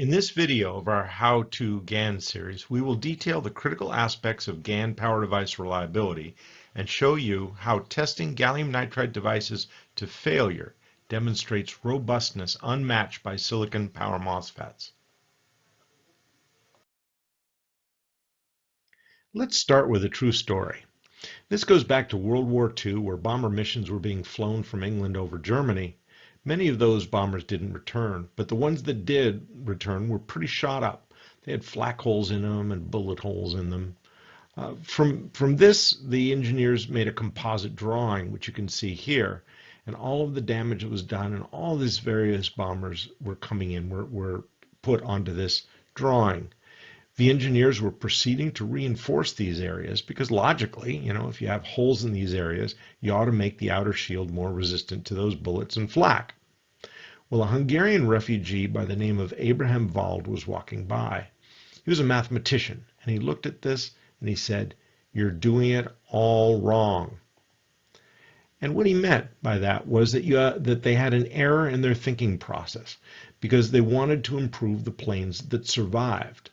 In this video of our How to GaN series, we will detail the critical aspects of GaN power device reliability and show you how testing gallium nitride devices to failure demonstrates robustness unmatched by silicon power MOSFETs. Let's start with a true story. This goes back to World War II, where bomber missions were being flown from England over Germany. Many of those bombers didn't return, but the ones that did return were pretty shot up. They had flak holes in them and bullet holes in them. From this, the engineers made a composite drawing, which you can see here, and all of the damage that was done and all these various bombers were coming in, were put onto this drawing. The engineers were proceeding to reinforce these areas because logically, if you have holes in these areas, you ought to make the outer shield more resistant to those bullets and flak. Well, a Hungarian refugee by the name of Abraham Wald was walking by. He was a mathematician, and he looked at this and he said, "You're doing it all wrong." And what he meant by that was that they had an error in their thinking process because they wanted to improve the planes that survived.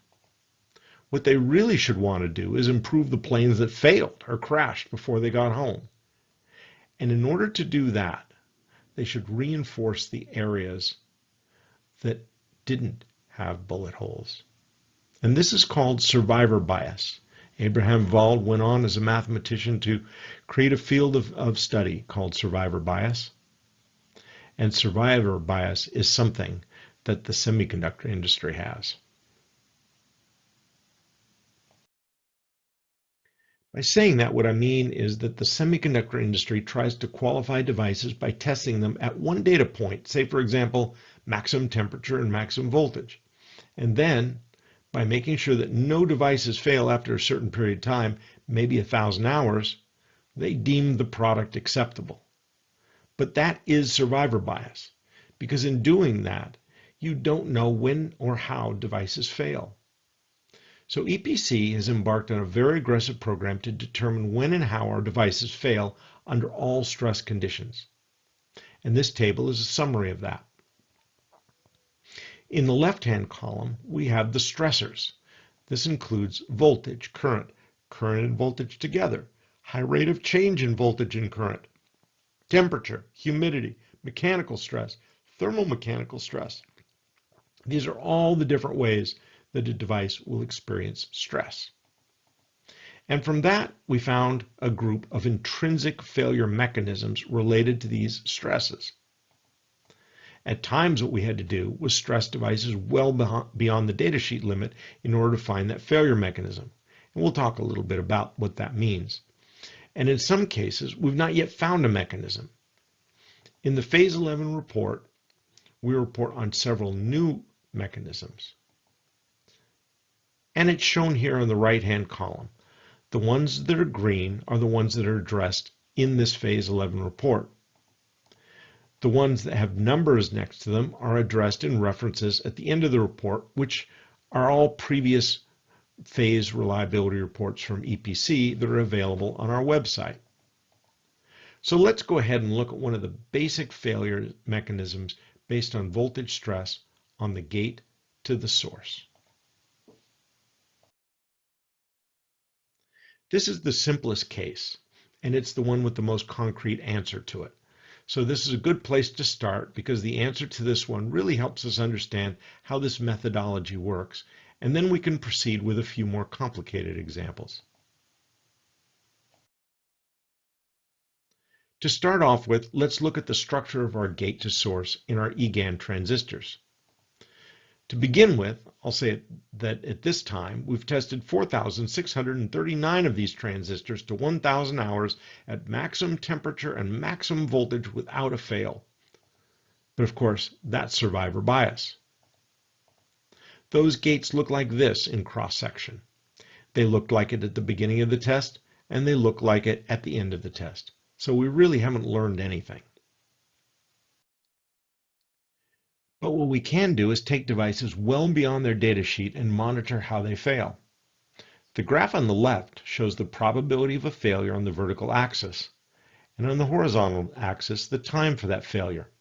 What they really should want to do is improve the planes that failed or crashed before they got home. And in order to do that, they should reinforce the areas that didn't have bullet holes. And this is called survivor bias. Abraham Wald went on as a mathematician to create a field of study called survivor bias. And survivor bias is something that the semiconductor industry has. By saying that, what I mean is that the semiconductor industry tries to qualify devices by testing them at one data point, say for example, maximum temperature and maximum voltage. And then, by making sure that no devices fail after a certain period of time, maybe 1,000 hours, they deem the product acceptable. But that is survivor bias, because in doing that, you don't know when or how devices fail. So EPC has embarked on a very aggressive program to determine when and how our devices fail under all stress conditions. And this table is a summary of that. In the left-hand column, we have the stressors. This includes voltage, current and voltage together, high rate of change in voltage and current, temperature, humidity, mechanical stress, thermomechanical stress. These are all the different ways that a device will experience stress. And from that, we found a group of intrinsic failure mechanisms related to these stresses. At times, what we had to do was stress devices well beyond the datasheet limit in order to find that failure mechanism. And we'll talk a little bit about what that means. And in some cases, we've not yet found a mechanism. In the Phase 11 report, we report on several new mechanisms. And it's shown here on the right-hand column. The ones that are green are the ones that are addressed in this Phase 11 report. The ones that have numbers next to them are addressed in references at the end of the report, which are all previous phase reliability reports from EPC that are available on our website. So let's go ahead and look at one of the basic failure mechanisms based on voltage stress on the gate to the source. This is the simplest case, and it's the one with the most concrete answer to it. So this is a good place to start because the answer to this one really helps us understand how this methodology works, and then we can proceed with a few more complicated examples. To start off with, let's look at the structure of our gate to source in our eGaN transistors. To begin with, I'll say that at this time, we've tested 4,639 of these transistors to 1,000 hours at maximum temperature and maximum voltage without a fail. But of course, that's survivor bias. Those gates look like this in cross-section. They looked like it at the beginning of the test, and they look like it at the end of the test. So we really haven't learned anything. But what we can do is take devices well beyond their data sheet and monitor how they fail. The graph on the left shows the probability of a failure on the vertical axis, and on the horizontal axis, the time for that failure.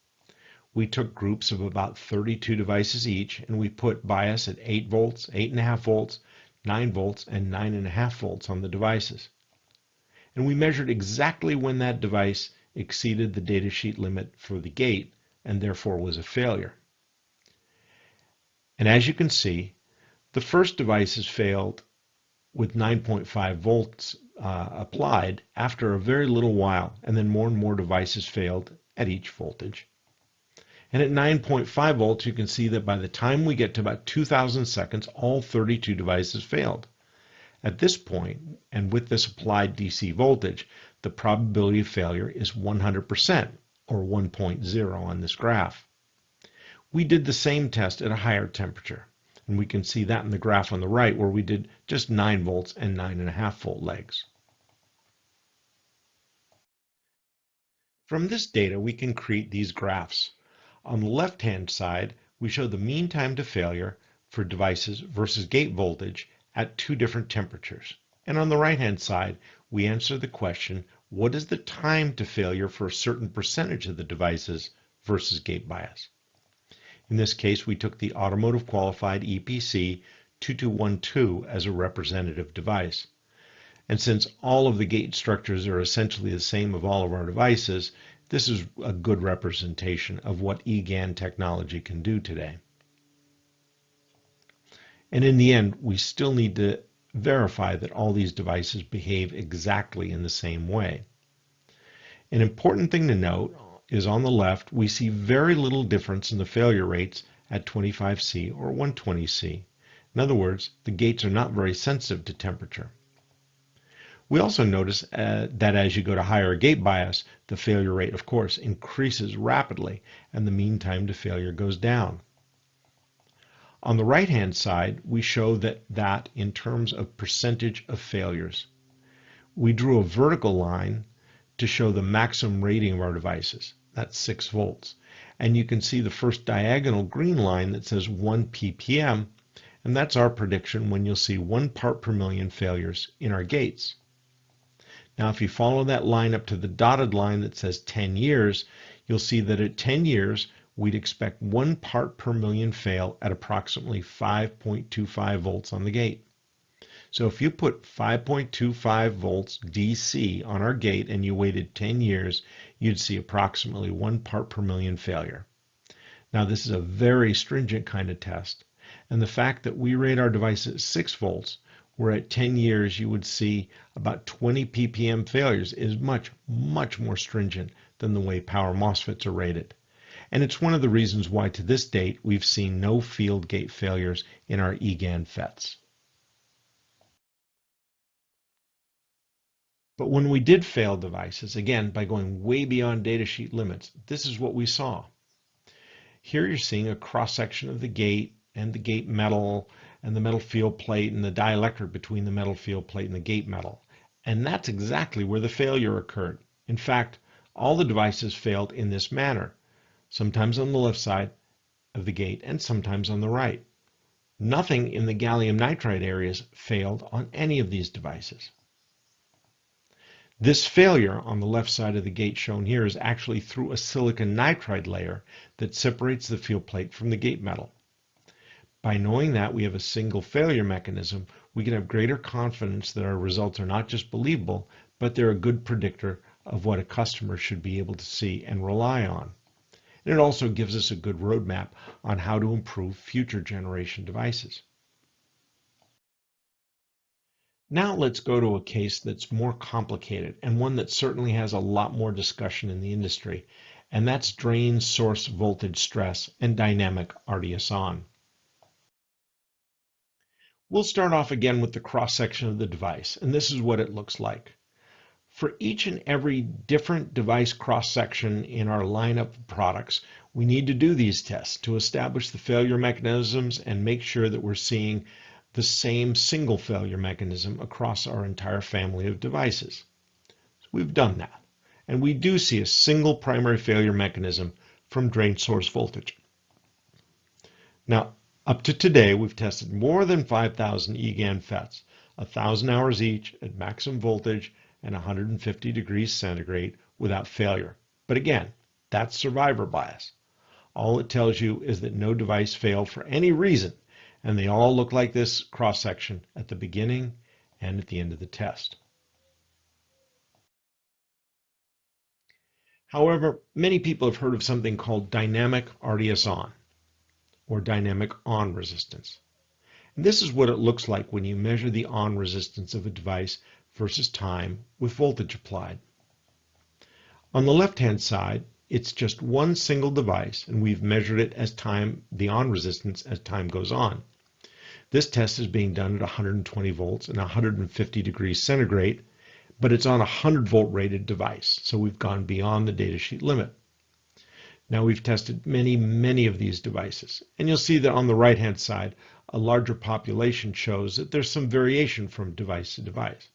we took groups of about 32 devices each, and we put bias at 8 volts, 8.5 volts, 9 volts, and 9.5 volts on the devices. And we measured exactly when that device exceeded the datasheet limit for the gate and therefore was a failure. And as you can see, the first devices failed with 9.5 volts applied after a very little while, and then more and more devices failed at each voltage. And at 9.5 volts, you can see that by the time we get to about 2000 seconds, all 32 devices failed. At this point, and with this applied DC voltage, the probability of failure is 100%, or 1.0 on this graph. We did the same test at a higher temperature, and we can see that in the graph on the right where we did just 9 volts and 9.5 volt legs. From this data, we can create these graphs. On the left-hand side, we show the mean time to failure for devices versus gate voltage at two different temperatures. And on the right-hand side, we answer the question, what is the time to failure for a certain percentage of the devices versus gate bias? In this case, we took the automotive qualified EPC 2212 as a representative device. And since all of the gate structures are essentially the same of all of our devices, this is a good representation of what eGaN technology can do today. And in the end, we still need to verify that all these devices behave exactly in the same way. An important thing to note is on the left, we see very little difference in the failure rates at 25C or 120C. In other words, the gates are not very sensitive to temperature. We also notice that as you go to higher gate bias, the failure rate, of course, increases rapidly and the mean time to failure goes down. On the right-hand side, we show that in terms of percentage of failures. We drew a vertical line to show the maximum rating of our devices. That's 6 volts. And you can see the first diagonal green line that says 1 ppm, and that's our prediction when you'll see 1 part per million failures in our gates. Now, if you follow that line up to the dotted line that says 10 years, you'll see that at 10 years, we'd expect 1 part per million fail at approximately 5.25 volts on the gate. So if you put 5.25 volts DC on our gate and you waited 10 years, you'd see approximately 1 part per million failure. Now, this is a very stringent kind of test, and the fact that we rate our device at 6 volts, where at 10 years you would see about 20 ppm failures, is much, much more stringent than the way power MOSFETs are rated. And it's one of the reasons why to this date we've seen no field gate failures in our eGaN FETs. But when we did fail devices, again, by going way beyond datasheet limits, this is what we saw. Here you're seeing a cross-section of the gate and the gate metal and the metal field plate and the dielectric between the metal field plate and the gate metal. And that's exactly where the failure occurred. In fact, all the devices failed in this manner, sometimes on the left side of the gate and sometimes on the right. Nothing in the gallium nitride areas failed on any of these devices. This failure on the left side of the gate shown here is actually through a silicon nitride layer that separates the field plate from the gate metal. By knowing that we have a single failure mechanism, we can have greater confidence that our results are not just believable, but they're a good predictor of what a customer should be able to see and rely on. And it also gives us a good roadmap on how to improve future generation devices. Now let's go to a case that's more complicated and one that certainly has a lot more discussion in the industry, and that's drain source voltage stress and dynamic RDS-on. We'll start off again with the cross-section of the device, and this is what it looks like. For each and every different device cross-section in our lineup of products, we need to do these tests to establish the failure mechanisms and make sure that we're seeing the same single failure mechanism across our entire family of devices. So we've done that, and we do see a single primary failure mechanism from drain source voltage. Now, up to today, we've tested more than 5,000 eGaN FETs, 1,000 hours each at maximum voltage and 150 degrees centigrade without failure. But again, that's survivor bias. All it tells you is that no device failed for any reason, and they all look like this cross-section at the beginning and at the end of the test. However, many people have heard of something called dynamic RDS-on, or dynamic on resistance. And this is what it looks like when you measure the on resistance of a device versus time with voltage applied. On the left-hand side, it's just one single device, and we've measured it as time, the on resistance as time goes on. This test is being done at 120 volts and 150 degrees centigrade, but it's on a 100 volt rated device, so we've gone beyond the datasheet limit. Now we've tested many of these devices, and you'll see that on the right-hand side, a larger population shows that there's some variation from device to device.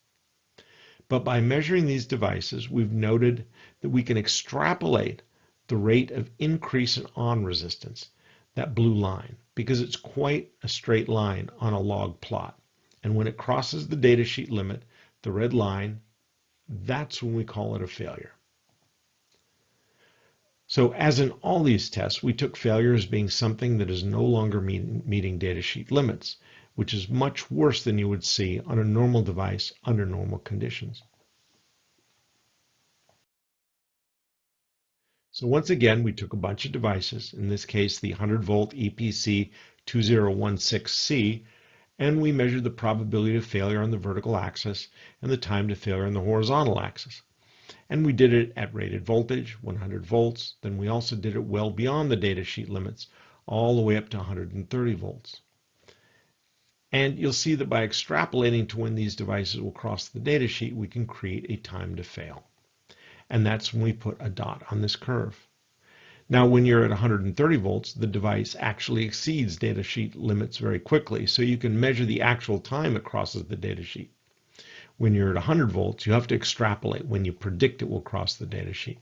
But by measuring these devices, we've noted that we can extrapolate the rate of increase in on resistance, that blue line, because it's quite a straight line on a log plot. And when it crosses the datasheet limit, the red line, that's when we call it a failure. So as in all these tests, we took failure as being something that is no longer meeting datasheet limits, which is much worse than you would see on a normal device under normal conditions. So once again, we took a bunch of devices, in this case the 100 volt EPC 2016C, and we measured the probability of failure on the vertical axis and the time to failure on the horizontal axis. And we did it at rated voltage, 100 volts. Then we also did it well beyond the datasheet limits, all the way up to 130 volts. And you'll see that by extrapolating to when these devices will cross the datasheet, we can create a time to fail. And that's when we put a dot on this curve. Now, when you're at 130 volts, the device actually exceeds datasheet limits very quickly, so you can measure the actual time it crosses the datasheet. When you're at 100 volts, you have to extrapolate when you predict it will cross the datasheet.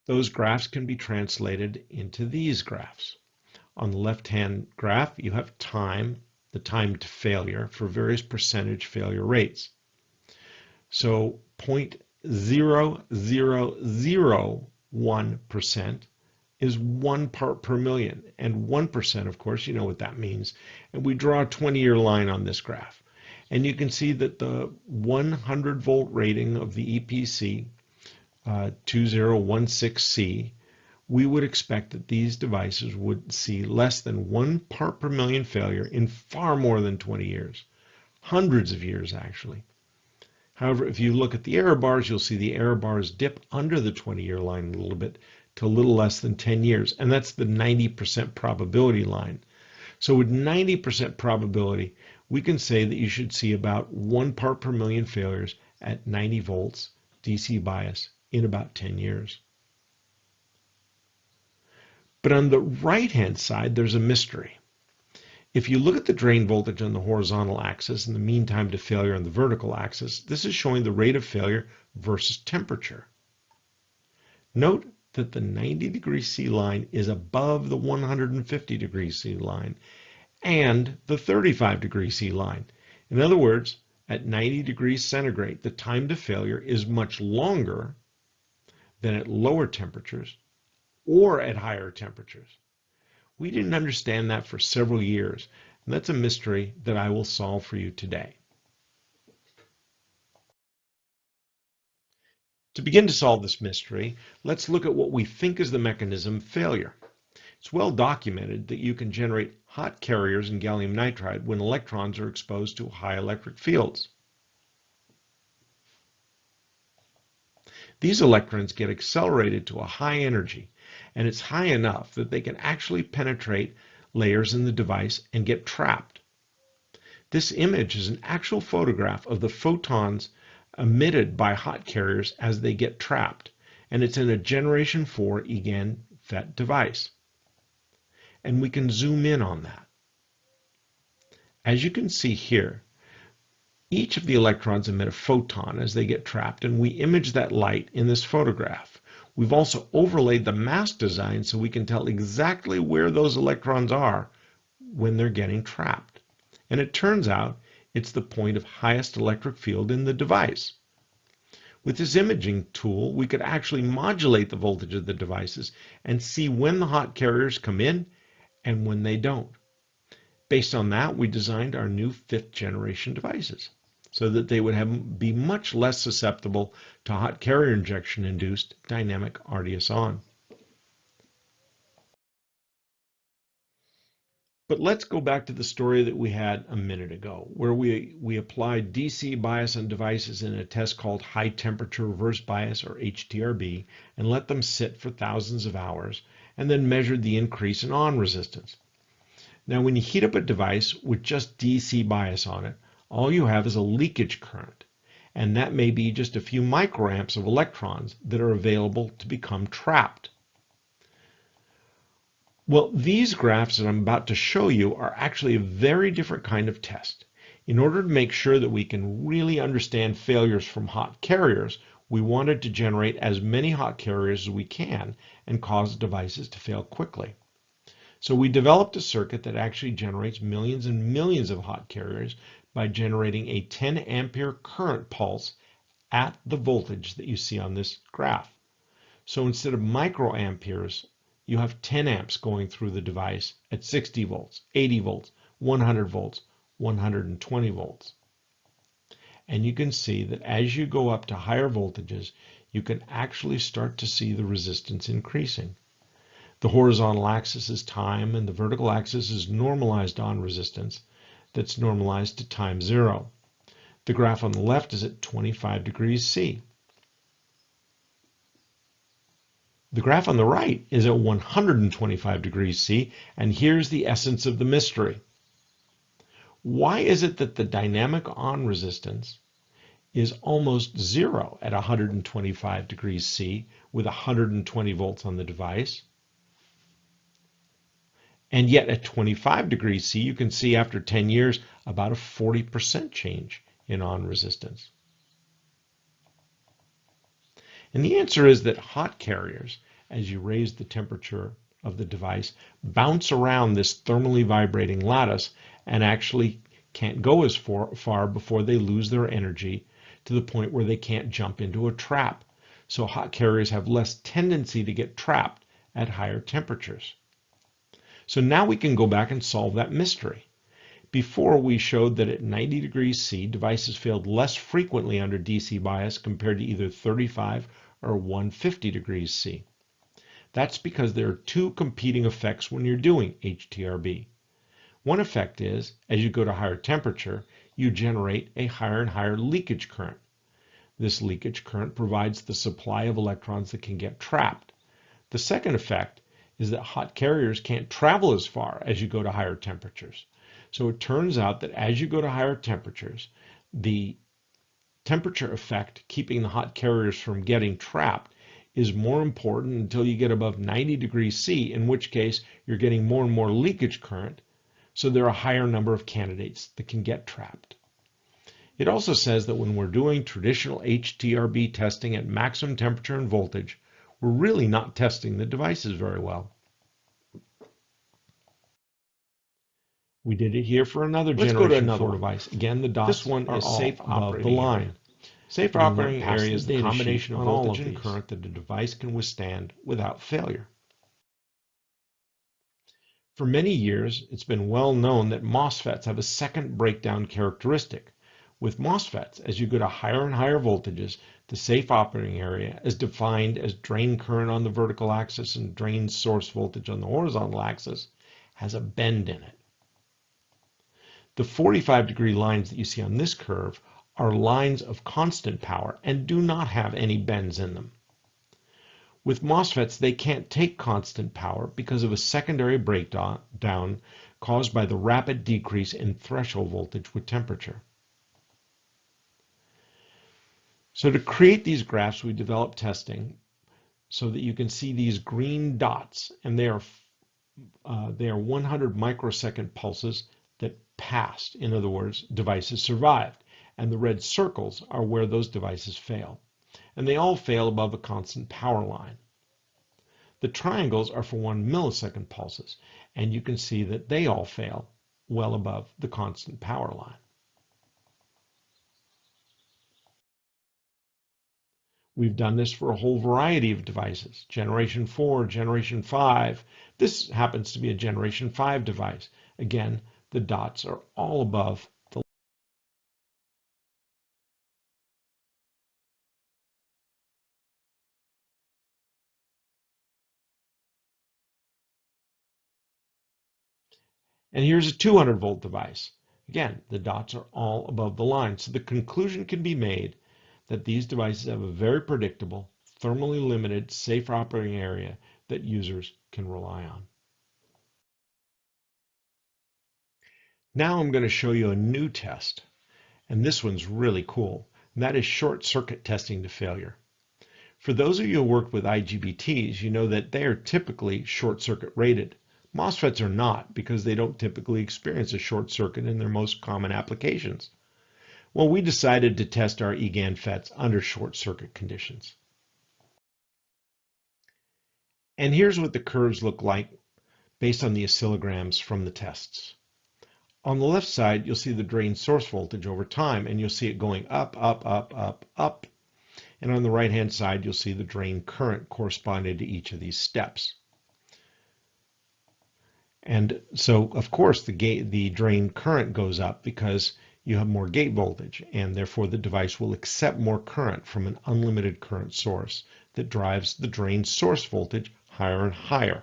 Those graphs can be translated into these graphs. On the left-hand graph, you have time, the time to failure for various percentage failure rates. So 0.0001% is 1 part per million, and 1%, of course, you know what that means. And we draw a 20-year line on this graph. And you can see that the 100 volt rating of the EPC 2016C, we would expect that these devices would see less than 1 part per million failure in far more than 20 years, hundreds of years actually. However, if you look at the error bars, you'll see the error bars dip under the 20-year line a little bit to a little less than 10 years, and that's the 90% probability line. So with 90% probability, we can say that you should see about 1 part per million failures at 90 volts DC bias in about 10 years. But on the right-hand side, there's a mystery. If you look at the drain voltage on the horizontal axis and the mean time to failure on the vertical axis, this is showing the rate of failure versus temperature. Note that the 90 degree C line is above the 150 degree C line and the 35 degree C line. In other words, at 90 degrees centigrade, the time to failure is much longer than at lower temperatures or at higher temperatures. We didn't understand that for several years, and that's a mystery that I will solve for you today. To begin to solve this mystery, let's look at what we think is the mechanism of failure. It's well documented that you can generate hot carriers in gallium nitride when electrons are exposed to high electric fields. These electrons get accelerated to a high energy, and it's high enough that they can actually penetrate layers in the device and get trapped. This image is an actual photograph of the photons emitted by hot carriers as they get trapped, and it's in a generation 4 eGaN FET device. And we can zoom in on that. As you can see here, each of the electrons emit a photon as they get trapped, and we image that light in this photograph. We've also overlaid the mask design so we can tell exactly where those electrons are when they're getting trapped. And it turns out it's the point of highest electric field in the device. With this imaging tool, we could actually modulate the voltage of the devices and see when the hot carriers come in and when they don't. Based on that, we designed our new 5th generation devices so that they would be much less susceptible to hot carrier injection induced dynamic RDS on. But let's go back to the story that we had a minute ago, where we applied DC bias on devices in a test called high temperature reverse bias, or HTRB, and let them sit for thousands of hours, and then measured the increase in on resistance. Now, when you heat up a device with just DC bias on it, all you have is a leakage current, and that may be just a few microamps of electrons that are available to become trapped. Well, these graphs that I'm about to show you are actually a very different kind of test. In order to make sure that we can really understand failures from hot carriers, we wanted to generate as many hot carriers as we can and cause devices to fail quickly. So we developed a circuit that actually generates millions and millions of hot carriers by generating a 10 ampere current pulse at the voltage that you see on this graph. So instead of microamperes, you have 10 amps going through the device at 60 volts, 80 volts, 100 volts, 120 volts. And you can see that as you go up to higher voltages, you can actually start to see the resistance increasing. The horizontal axis is time and the vertical axis is normalized on resistance that's normalized to time 0. The graph on the left is at 25 degrees C. The graph on the right is at 125 degrees C, and here's the essence of the mystery. Why is it that the dynamic on resistance is almost 0 at 125 degrees C with 120 volts on the device? And yet at 25 degrees C, you can see after 10 years about a 40% change in on resistance. And the answer is that hot carriers, as you raise the temperature of the device, bounce around this thermally vibrating lattice and actually can't go as far before they lose their energy to the point where they can't jump into a trap. So hot carriers have less tendency to get trapped at higher temperatures. So now we can go back and solve that mystery. Before, we showed that at 90 degrees C, devices failed less frequently under DC bias compared to either 35 or 150 degrees C. That's because there are two competing effects when you're doing HTRB. One effect is, as you go to higher temperature, you generate a higher and higher leakage current. This leakage current provides the supply of electrons that can get trapped. The second effect is that hot carriers can't travel as far as you go to higher temperatures. So it turns out that as you go to higher temperatures, the temperature effect, keeping the hot carriers from getting trapped, is more important until you get above 90 degrees C, in which case you're getting more and more leakage current, so there are a higher number of candidates that can get trapped. It also says that when we're doing traditional HTRB testing at maximum temperature and voltage, we're really not testing the devices very well. We did it here for another generation 4 device. Again, the dots this one is safe above the line. Safe operating area is the combination of voltage and current that a device can withstand without failure. For many years, it's been well known that MOSFETs have a second breakdown characteristic. With MOSFETs, as you go to higher and higher voltages, the safe operating area, as defined as drain current on the vertical axis and drain source voltage on the horizontal axis, has a bend in it. The 45-degree lines that you see on this curve are lines of constant power and do not have any bends in them. With MOSFETs, they can't take constant power because of a secondary breakdown caused by the rapid decrease in threshold voltage with temperature. So to create these graphs, we developed testing so that you can see these green dots, and they are 100 microsecond pulses that passed. In other words, devices survived. And the red circles are where those devices fail. And they all fail above a constant power line. The triangles are for 1 millisecond pulses, and you can see that they all fail well above the constant power line. We've done this for a whole variety of devices, generation 4, generation 5. This happens to be a generation 5 device. Again, the dots are all above the. And here's a 200 volt device. Again, the dots are all above the line. So the conclusion can be made that these devices have a very predictable, thermally limited, safe operating area that users can rely on. Now I'm going to show you a new test, and this one's really cool, and that is short circuit testing to failure. For those of you who worked with IGBTs, you know that they are typically short circuit rated. MOSFETs are not because they don't typically experience a short circuit in their most common applications. Well, we decided to test our eGaN FETs under short circuit conditions. And here's what the curves look like based on the oscillograms from the tests. On the left side, you'll see the drain source voltage over time, and you'll see it going up, up, up, up, up. And on the right-hand side, you'll see the drain current corresponding to each of these steps. And so, of course, the drain current goes up because you have more gate voltage, and therefore the device will accept more current from an unlimited current source that drives the drain source voltage higher and higher.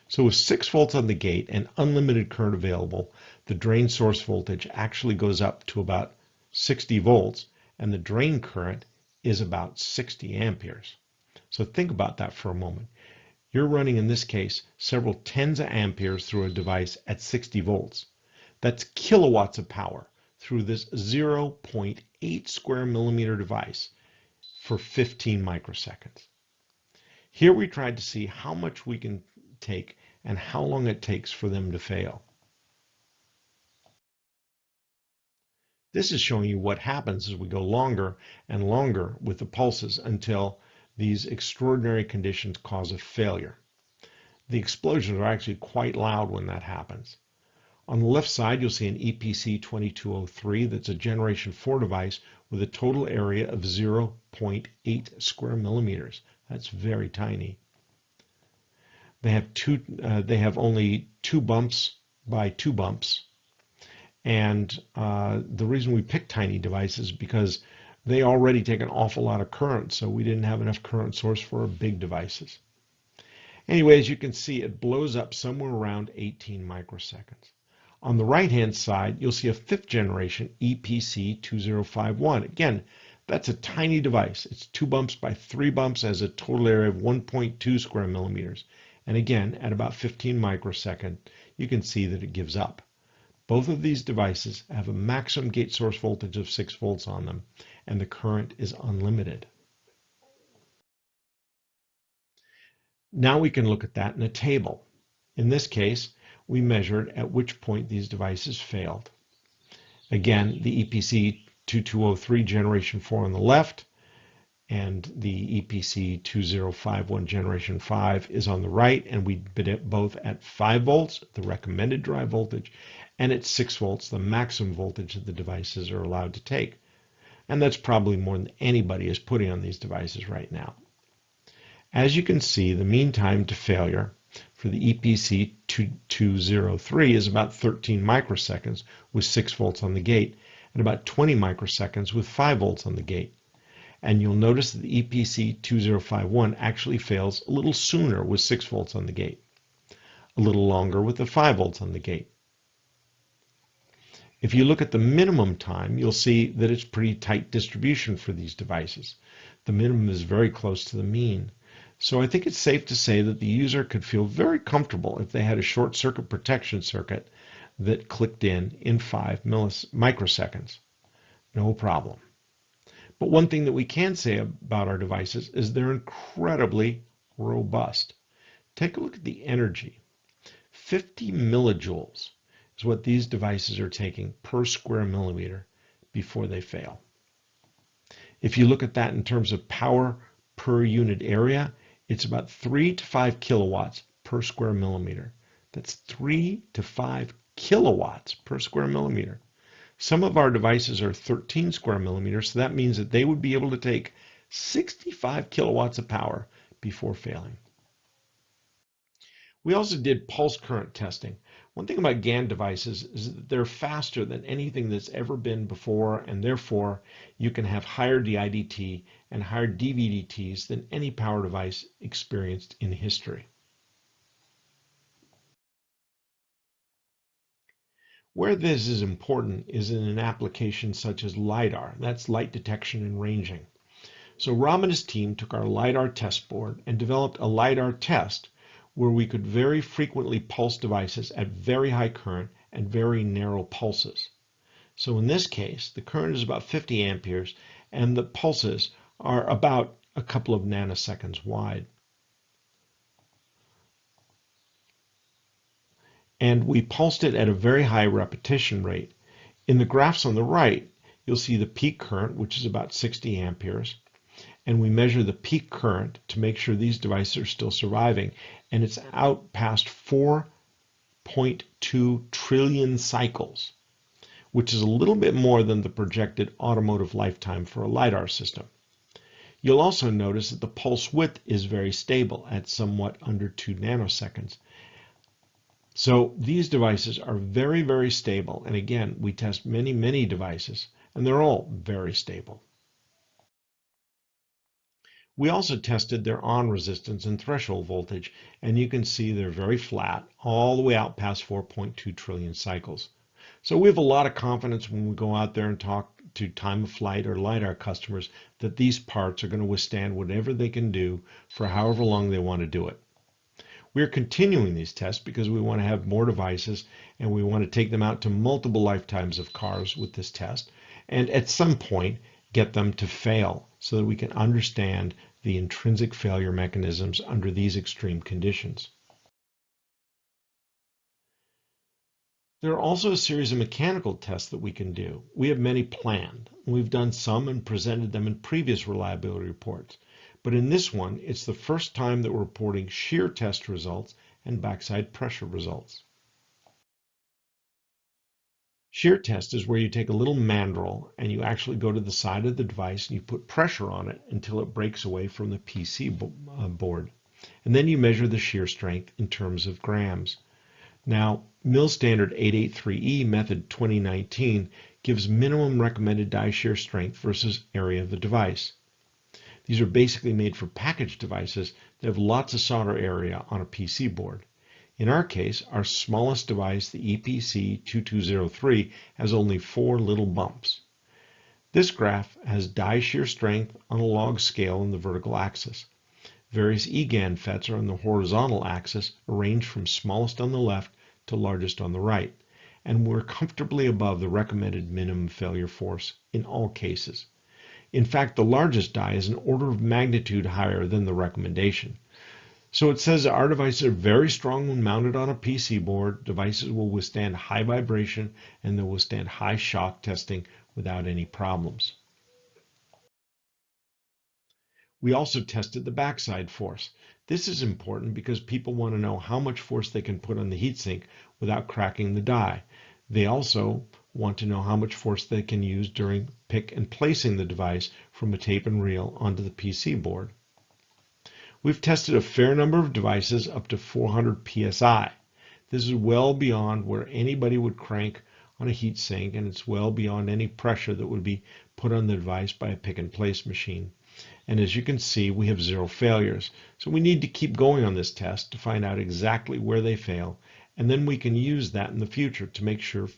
So with 6 volts on the gate and unlimited current available, the drain source voltage actually goes up to about 60 volts, and the drain current is about 60 amperes. So think about that for a moment. You're running, in this case, several tens of amperes through a device at 60 volts. That's kilowatts of power through this 0.8 square millimeter device for 15 microseconds. Here we tried to see how much we can take and how long it takes for them to fail. This is showing you what happens as we go longer and longer with the pulses until these extraordinary conditions cause a failure. The explosions are actually quite loud when that happens. On the left side, you'll see an EPC 2203 that's a generation 4 device with a total area of 0.8 square millimeters. That's very tiny. They have only 2 bumps by 2 bumps. And the reason we picked tiny devices is because they already take an awful lot of current, so we didn't have enough current source for our big devices. Anyway, as you can see, it blows up somewhere around 18 microseconds. On the right-hand side, you'll see a 5th generation EPC 2051. Again, that's a tiny device. It's 2 bumps by 3 bumps, has a total area of 1.2 square millimeters. And again, at about 15 microseconds, you can see that it gives up. Both of these devices have a maximum gate source voltage of 6 volts on them, and the current is unlimited. Now we can look at that in a table. In this case, we measured at which point these devices failed. Again, the EPC 2203 generation 4 on the left, and the EPC 2051 generation 5 is on the right, and we bid it both at 5 volts, the recommended drive voltage, and at 6 volts, the maximum voltage that the devices are allowed to take. And that's probably more than anybody is putting on these devices right now. As you can see, the mean time to failure for the EPC 2203 is about 13 microseconds with 6 volts on the gate, and about 20 microseconds with 5 volts on the gate. And you'll notice that the EPC 2051 actually fails a little sooner with 6 volts on the gate, a little longer with the 5 volts on the gate. If you look at the minimum time, you'll see that it's pretty tight distribution for these devices. The minimum is very close to the mean. So I think it's safe to say that the user could feel very comfortable if they had a short circuit protection circuit that clicked in 5 microseconds. No problem. But one thing that we can say about our devices is they're incredibly robust. Take a look at the energy. 50 millijoules is what these devices are taking per square millimeter before they fail. If you look at that in terms of power per unit area, it's about 3 to 5 kilowatts per square millimeter. That's 3 to 5 kilowatts per square millimeter. Some of our devices are 13 square millimeters, so that means that they would be able to take 65 kilowatts of power before failing. We also did pulse current testing. One thing about GaN devices is that they're faster than anything that's ever been before, and therefore you can have higher DIDT and higher DVDTs than any power device experienced in history. Where this is important is in an application such as LiDAR, that's light detection and ranging. So Rob and his team took our LiDAR test board and developed a LiDAR test where we could very frequently pulse devices at very high current and very narrow pulses. So in this case, the current is about 50 amperes and the pulses are about a couple of nanoseconds wide. And we pulsed it at a very high repetition rate. In the graphs on the right, you'll see the peak current, which is about 60 amperes. And we measure the peak current to make sure these devices are still surviving. And it's out past 4.2 trillion cycles, which is a little bit more than the projected automotive lifetime for a LiDAR system. You'll also notice that the pulse width is very stable at somewhat under 2 nanoseconds. So these devices are very, very stable. And again, we test many, many devices, and they're all very stable. We also tested their on resistance and threshold voltage, and you can see they're very flat all the way out past 4.2 trillion cycles. So we have a lot of confidence when we go out there and talk to time of flight or LiDAR customers that these parts are going to withstand whatever they can do for however long they want to do it. We're continuing these tests because we want to have more devices and we want to take them out to multiple lifetimes of cars with this test, and at some point get them to fail so that we can understand the intrinsic failure mechanisms under these extreme conditions. There are also a series of mechanical tests that we can do. We have many planned. We've done some and presented them in previous reliability reports. But in this one, it's the first time that we're reporting shear test results and backside pressure results. Shear test is where you take a little mandrel and you actually go to the side of the device and you put pressure on it until it breaks away from the PC board. And then you measure the shear strength in terms of grams. Now, Mill Standard 883E method 2019 gives minimum recommended die shear strength versus area of the device. These are basically made for packaged devices that have lots of solder area on a PC board. In our case, our smallest device, the EPC2203, has only 4 little bumps. This graph has die shear strength on a log scale on the vertical axis. Various eGaN FETs are on the horizontal axis, arranged from smallest on the left to largest on the right, and we're comfortably above the recommended minimum failure force in all cases. In fact, the largest die is an order of magnitude higher than the recommendation. So it says that our devices are very strong when mounted on a PC board. Devices will withstand high vibration and they'll withstand high shock testing without any problems. We also tested the backside force. This is important because people want to know how much force they can put on the heatsink without cracking the die. They also want to know how much force they can use during pick and placing the device from a tape and reel onto the PC board. We've tested a fair number of devices up to 400 psi. This is well beyond where anybody would crank on a heat sink, and it's well beyond any pressure that would be put on the device by a pick and place machine. And as you can see, we have 0 failures. So we need to keep going on this test to find out exactly where they fail, and then we can use that in the future to make sure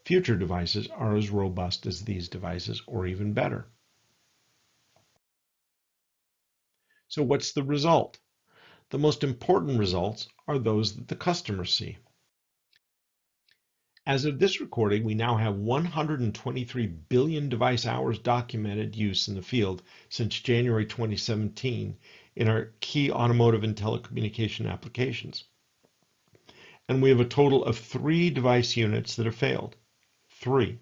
future devices are as robust as these devices or even better. So what's the result? The most important results are those that the customers see. As of this recording, we now have 123 billion device hours documented use in the field since January 2017 in our key automotive and telecommunication applications. And we have a total of 3 device units that have failed. 3.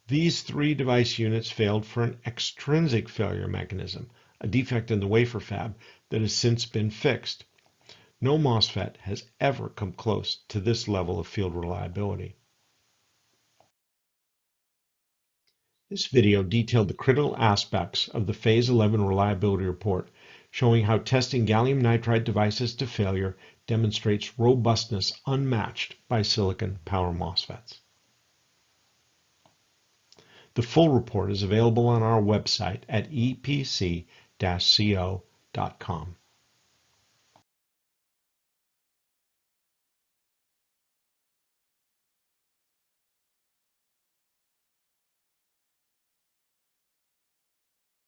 These 3 device units failed for an extrinsic failure mechanism, a defect in the wafer fab that has since been fixed. No MOSFET has ever come close to this level of field reliability. This video detailed the critical aspects of the Phase 11 reliability report, showing how testing gallium nitride devices to failure demonstrates robustness unmatched by silicon power MOSFETs. The full report is available on our website at epc-co.com.